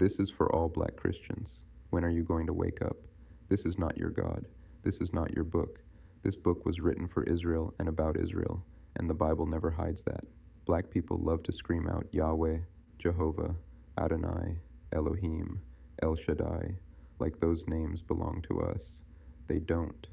This is for all black Christians. When are you going to wake up? This is not your God. This is not your book. This book was written for Israel and about Israel, and the Bible never hides that. Black people love to scream out Yahweh, Jehovah, Adonai, Elohim, El Shaddai, like those names belong to us. They don't.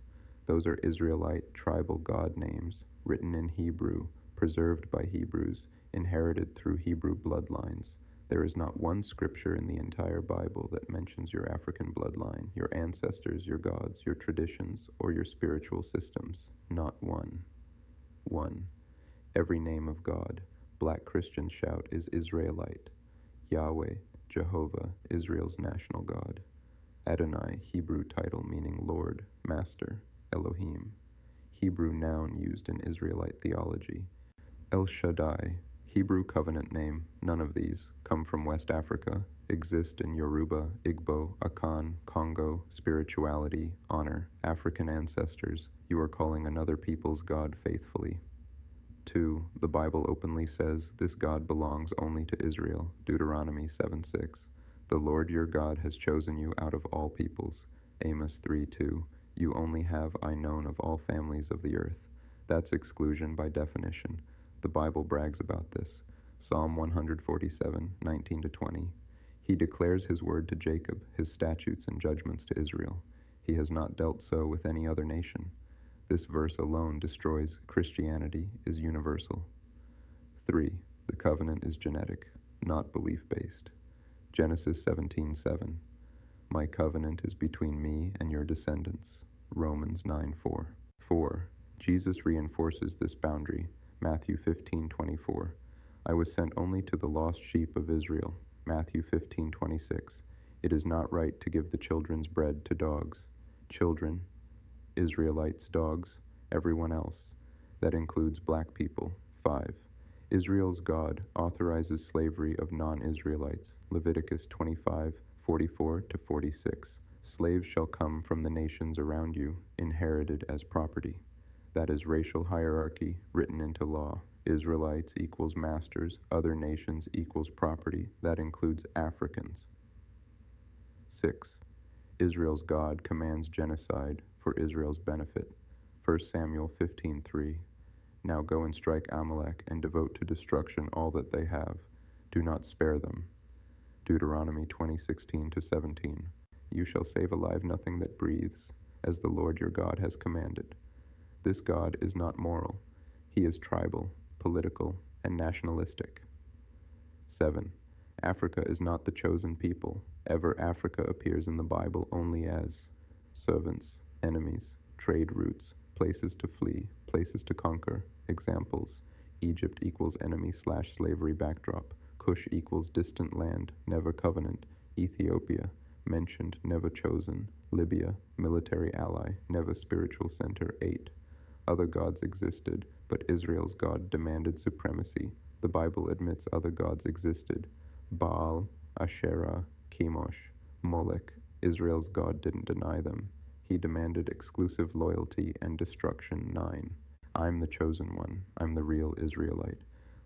Those are Israelite tribal God names, written in Hebrew, preserved by Hebrews, inherited through Hebrew bloodlines. There is not one scripture in the entire Bible that mentions your African bloodline, your ancestors, your gods, your traditions, or your spiritual systems. Not one. 1. Every name of God, black Christians shout, is Israelite. Yahweh, Jehovah, Israel's national God. Adonai, Hebrew title meaning Lord, Master, Elohim. Hebrew noun used in Israelite theology. El Shaddai, Hebrew covenant name, none of these come from West Africa, exist in Yoruba, Igbo, Akan, Congo, spirituality, honor, African ancestors. You are calling another people's God faithfully. 2. The Bible openly says this God belongs only to Israel, Deuteronomy 7:6. The Lord your God has chosen you out of all peoples, Amos 3:2. You only have I known of all families of the earth. That's exclusion by definition. The Bible brags about this. Psalm 147:19-20. He declares his word to Jacob, his statutes and judgments to Israel. He has not dealt so with any other nation. This verse alone destroys Christianity is universal. 3. The covenant is genetic, not belief-based. Genesis 17:7. My covenant is between me and your descendants. Romans 9:4. 4. Jesus reinforces this boundary. Matthew 15:24. I was sent only to the lost sheep of Israel. Matthew 15:26. It is not right to give the children's bread to dogs. Children, Israelites, dogs, everyone else. That includes black people. 5. Israel's God authorizes slavery of non-Israelites. Leviticus 25:44-46. Slaves shall come from the nations around you, inherited as property. That is racial hierarchy written into law. Israelites equals masters, other nations equals property. That includes Africans. 6. Israel's God commands genocide for Israel's benefit. 1 Samuel 15:3. Now go and strike Amalek and devote to destruction all that they have. Do not spare them. Deuteronomy 20:16-17. You shall save alive nothing that breathes, as the Lord your God has commanded. This God is not moral. He is tribal, political, and nationalistic. 7. Africa is not the chosen people. Ever Africa appears in the Bible only as servants, enemies, trade routes, places to flee, places to conquer. Examples: Egypt equals enemy/slavery backdrop. Cush equals distant land, never covenant. Ethiopia, mentioned, never chosen. Libya, military ally, never spiritual center. 8. Other gods existed, but Israel's God demanded supremacy. The Bible admits other gods existed. Baal, Asherah, Chemosh, Molech. Israel's God didn't deny them. He demanded exclusive loyalty and destruction. 9. I'm the chosen one. I'm the real Israelite.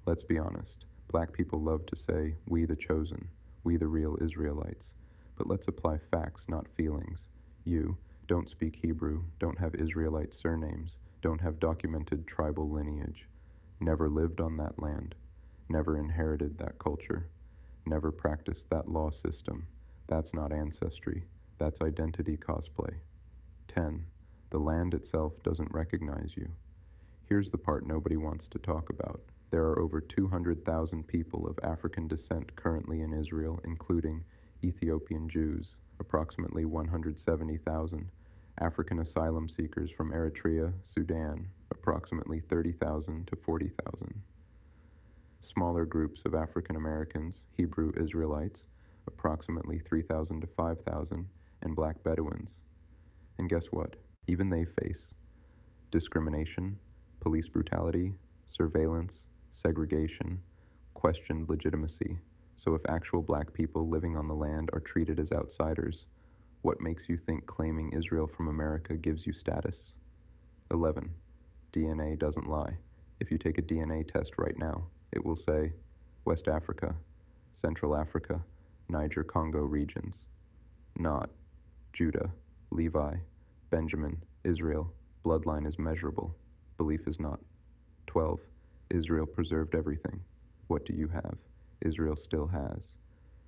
Let's be honest. Black people love to say, we the chosen, we the real Israelites. But let's apply facts, not feelings. You don't speak Hebrew, don't have Israelite surnames, don't have documented tribal lineage, never lived on that land, never inherited that culture, never practiced that law system. That's not ancestry. That's identity cosplay. 10. The land itself doesn't recognize you. Here's the part nobody wants to talk about. There are over 200,000 people of African descent currently in Israel, including Ethiopian Jews, approximately 170,000, African asylum seekers from Eritrea, Sudan, approximately 30,000 to 40,000. Smaller groups of African Americans, Hebrew Israelites, approximately 3,000 to 5,000, and Black Bedouins. And guess what? Even they face discrimination, police brutality, surveillance, segregation, questioned legitimacy. So if actual black people living on the land are treated as outsiders, what makes you think claiming Israel from America gives you status? 11. DNA doesn't lie. If you take a DNA test right now, it will say West Africa, Central Africa, Niger-Congo regions. Not. Judah, Levi, Benjamin, Israel. Bloodline is measurable. Belief is not. 12. Israel preserved everything. What do you have? Israel still has.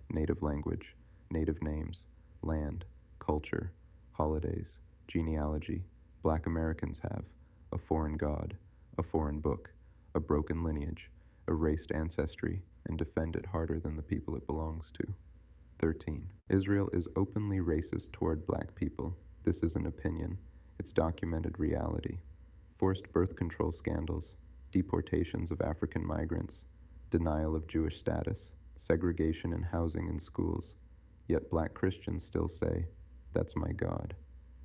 Native language, native names, land, culture, holidays, genealogy. Black Americans have a foreign god, a foreign book, a broken lineage, erased ancestry, and defend it harder than the people it belongs to. 13. Israel is openly racist toward black people. This is an opinion. It's documented reality. Forced birth control scandals, deportations of African migrants, denial of Jewish status, segregation in housing and schools. Yet black Christians still say, "That's my God."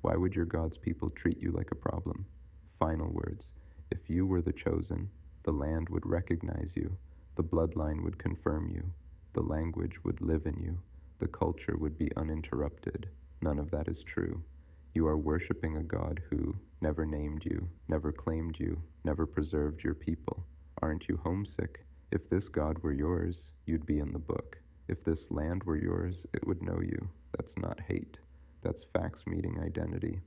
Why would your God's people treat you like a problem? Final words. If you were the chosen, the land would recognize you, the bloodline would confirm you, the language would live in you, the culture would be uninterrupted. None of that is true. You are worshiping a God who never named you, never claimed you, never preserved your people. Aren't you homesick? If this God were yours, you'd be in the book. If this land were yours, it would know you. That's not hate. That's facts meeting identity.